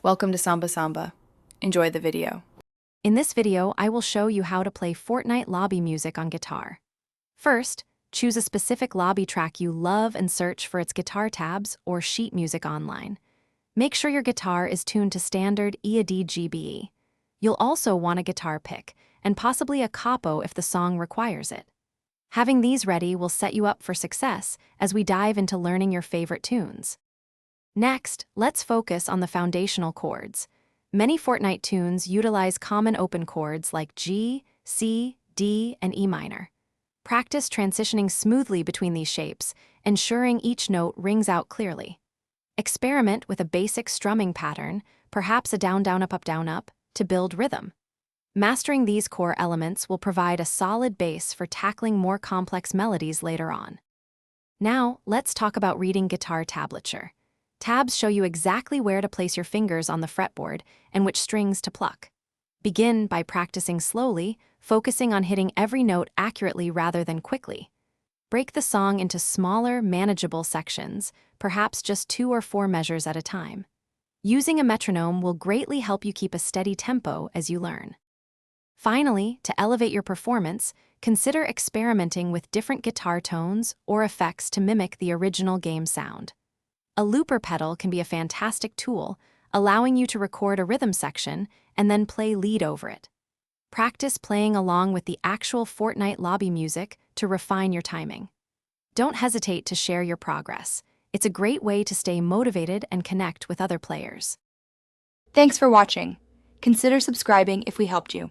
Welcome to Samba Samba. Enjoy the video. In this video, I will show you how to play Fortnite lobby music on guitar. First, choose a specific lobby track you love and search for its guitar tabs or sheet music online. Make sure your guitar is tuned to standard EAD-GBE. You'll also want a guitar pick, and possibly a capo if the song requires it. Having these ready will set you up for success as we dive into learning your favorite tunes. Next, let's focus on the foundational chords. Many Fortnite tunes utilize common open chords like G, C, D, and E minor. Practice transitioning smoothly between these shapes, ensuring each note rings out clearly. Experiment with a basic strumming pattern, perhaps a down-down-up-up-down-up, to build rhythm. Mastering these core elements will provide a solid base for tackling more complex melodies later on. Now, let's talk about reading guitar tablature. Tabs show you exactly where to place your fingers on the fretboard and which strings to pluck. Begin by practicing slowly, focusing on hitting every note accurately rather than quickly. Break the song into smaller, manageable sections, perhaps just 2 or 4 measures at a time. Using a metronome will greatly help you keep a steady tempo as you learn. Finally, to elevate your performance, consider experimenting with different guitar tones or effects to mimic the original game sound. A looper pedal can be a fantastic tool, allowing you to record a rhythm section and then play lead over it. Practice playing along with the actual Fortnite lobby music to refine your timing. Don't hesitate to share your progress. It's a great way to stay motivated and connect with other players. Thanks for watching. Consider subscribing if we helped you.